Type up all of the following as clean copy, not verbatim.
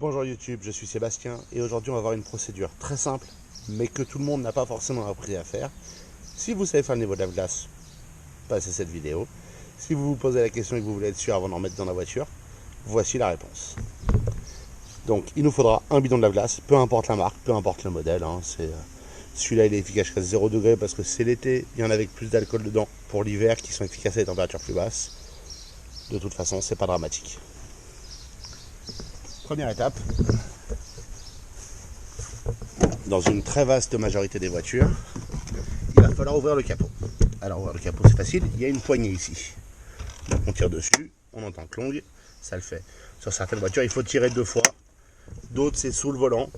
Bonjour YouTube, je suis Sébastien et aujourd'hui on va voir une procédure très simple mais que tout le monde n'a pas forcément appris à faire. Si vous savez faire le niveau de la glace, passez cette vidéo. Si vous vous posez la question et que vous voulez être sûr avant d'en mettre dans la voiture, voici la réponse. Donc il nous faudra un bidon de lave-glace, peu importe la marque, peu importe le modèle. Celui-là il est efficace jusqu'à 0 degré parce que c'est l'été, il y en a avec plus d'alcool dedans pour l'hiver qui sont efficaces à des températures plus basses. De toute façon, c'est pas dramatique. Première étape, dans une très vaste majorité des voitures, il va falloir ouvrir le capot. Alors ouvrir le capot c'est facile, il y a une poignée ici. Donc on tire dessus, on entend clong, ça le fait. Sur certaines voitures il faut tirer 2 fois, d'autres c'est sous le volant.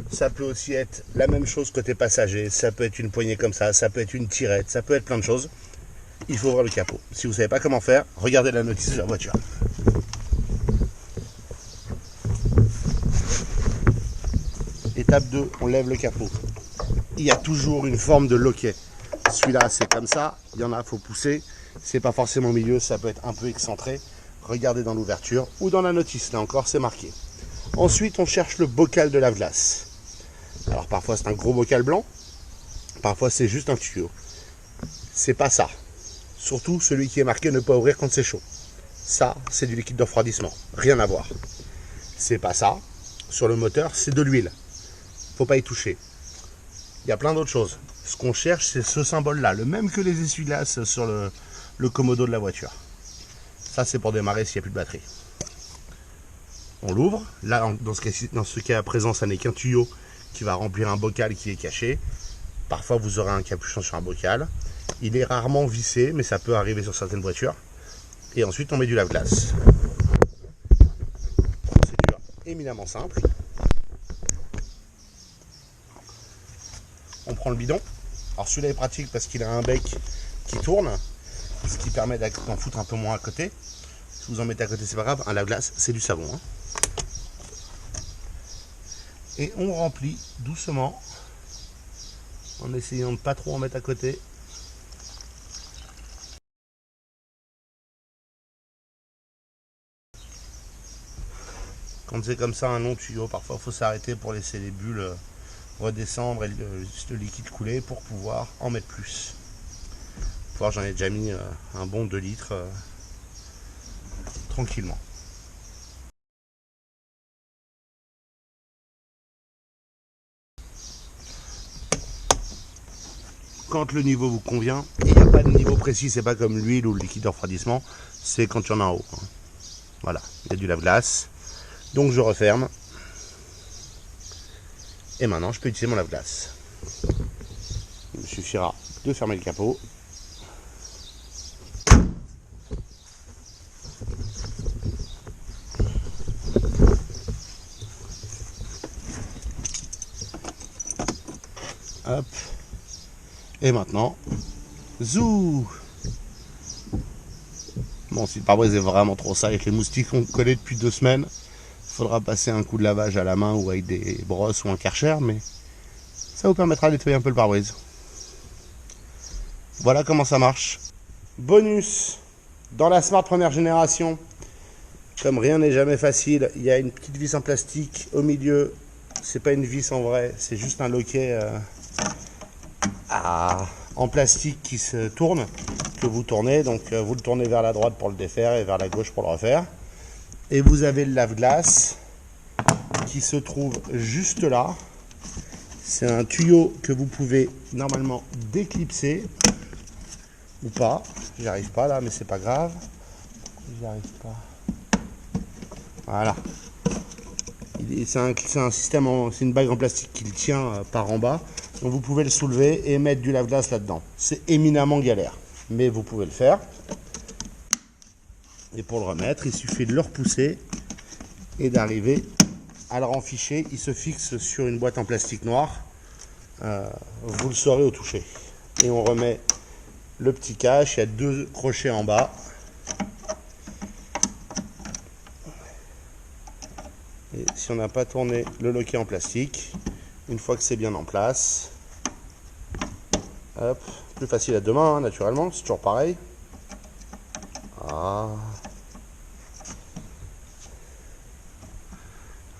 Ça peut aussi être la même chose côté passager, ça peut être une poignée comme ça peut être une tirette, ça peut être plein de choses. Il faut ouvrir le capot. Si vous ne savez pas comment faire, regardez la notice de la voiture. Étape 2, on lève le capot. Il y a toujours une forme de loquet. Celui-là, c'est comme ça. Il y en a, il faut pousser. C'est pas forcément au milieu, ça peut être un peu excentré. Regardez dans l'ouverture ou dans la notice. Là encore, c'est marqué. Ensuite, on cherche le bocal de lave-glace. Alors, parfois, c'est un gros bocal blanc. Parfois, c'est juste un tuyau. C'est pas ça. Surtout celui qui est marqué ne pas ouvrir quand c'est chaud. Ça, c'est du liquide de refroidissement. Rien à voir. C'est pas ça. Sur le moteur, c'est de l'huile. Faut pas y toucher. Il y a plein d'autres choses. Ce qu'on cherche, c'est ce symbole-là, le même que les essuie-glaces sur le commodo de la voiture. Ça, c'est pour démarrer s'il n'y a plus de batterie. On l'ouvre. Là, dans ce cas présent, ça n'est qu'un tuyau qui va remplir un bocal qui est caché. Parfois, vous aurez un capuchon sur un bocal. Il est rarement vissé, mais ça peut arriver sur certaines voitures. Et ensuite, on met du lave-glace. Procédure éminemment simple. On prend le bidon. Alors celui-là est pratique parce qu'il a un bec qui tourne, ce qui permet d'en foutre un peu moins à côté. Si vous en mettez à côté, c'est pas grave. Un lave-glace, c'est du savon. Et on remplit doucement, en essayant de ne pas trop en mettre à côté. Quand c'est comme ça un long tuyau, parfois il faut s'arrêter pour laisser les bulles redescendre et le liquide couler pour pouvoir en mettre plus. J'en ai déjà mis un bon 2 litres tranquillement. Quand le niveau vous convient, il n'y a pas de niveau précis, c'est pas comme l'huile ou le liquide de refroidissement, c'est quand il y en a en haut. Voilà, il y a du lave-glace. Donc je referme. Et maintenant je peux utiliser mon lave-glace. Il me suffira de fermer le capot. Hop. Et maintenant, zou. Bon, si le pare-brise est vraiment trop sale avec les moustiques qu'on connaît depuis 2 semaines, il faudra passer un coup de lavage à la main ou avec des brosses ou un Karcher, mais ça vous permettra de nettoyer un peu le pare-brise. Voilà comment ça marche. Bonus, dans la Smart première génération, comme rien n'est jamais facile, il y a une petite vis en plastique au milieu. C'est pas une vis en vrai, c'est juste un loquet en plastique qui se tourne, que vous tournez. Donc vous le tournez vers la droite pour le défaire et vers la gauche pour le refaire. Et vous avez le lave-glace qui se trouve juste là. C'est un tuyau que vous pouvez normalement déclipser ou pas. J'y arrive pas là, mais c'est pas grave. J'y arrive pas. Voilà. C'est un système, c'est une bague en plastique qui le tient par en bas. Donc vous pouvez le soulever et mettre du lave-glace là-dedans. C'est éminemment galère, mais vous pouvez le faire. Et pour le remettre, il suffit de le repousser et d'arriver à le renficher. Il se fixe sur une boîte en plastique noir. Vous le saurez au toucher. Et on remet le petit cache. Il y a 2 crochets en bas. Et si on n'a pas tourné le loquet en plastique, une fois que c'est bien en place, hop, plus facile à 2 mains, naturellement, c'est toujours pareil. Ah.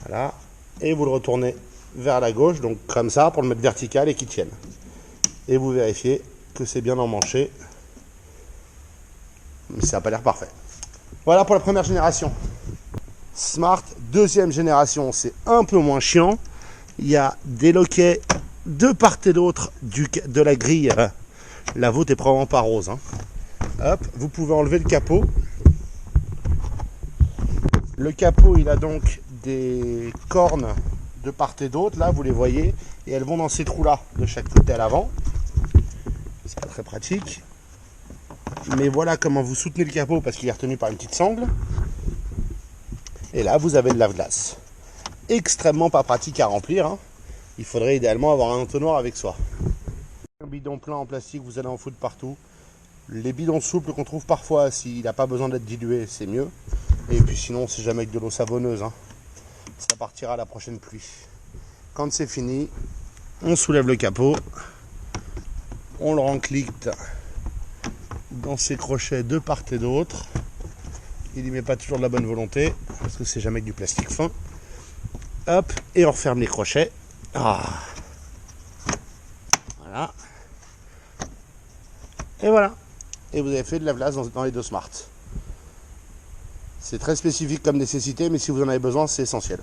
Voilà. Et vous le retournez vers la gauche, donc comme ça, pour le mettre vertical et qu'il tienne. Et vous vérifiez que c'est bien emmanché. Mais ça n'a pas l'air parfait. Voilà pour la première génération. Smart, deuxième génération, c'est un peu moins chiant. Il y a des loquets de part et d'autre de la grille. La vôtre est probablement pas rose. Hein. Hop, vous pouvez enlever le capot. Le capot, il a donc des cornes de part et d'autre. Là, vous les voyez. Et elles vont dans ces trous-là, de chaque côté à l'avant. C'est pas très pratique. Mais voilà comment vous soutenez le capot parce qu'il est retenu par une petite sangle. Et là, vous avez le lave-glace. Extrêmement pas pratique à remplir. Hein. Il faudrait idéalement avoir un entonnoir avec soi. Un bidon plein en plastique, vous allez en foutre partout. Les bidons souples qu'on trouve parfois, s'il n'a pas besoin d'être dilué, c'est mieux. Et puis sinon, c'est jamais avec de l'eau savonneuse. Hein. Ça partira à la prochaine pluie. Quand c'est fini, on soulève le capot. On le renclicte dans ses crochets de part et d'autre. Il n'y met pas toujours de la bonne volonté, parce que c'est jamais que du plastique fin. Hop, et on referme les crochets. Ah. Voilà. Et voilà. Et vous avez fait de lave-glace dans les deux Smart. C'est très spécifique comme nécessité, mais si vous en avez besoin, c'est essentiel.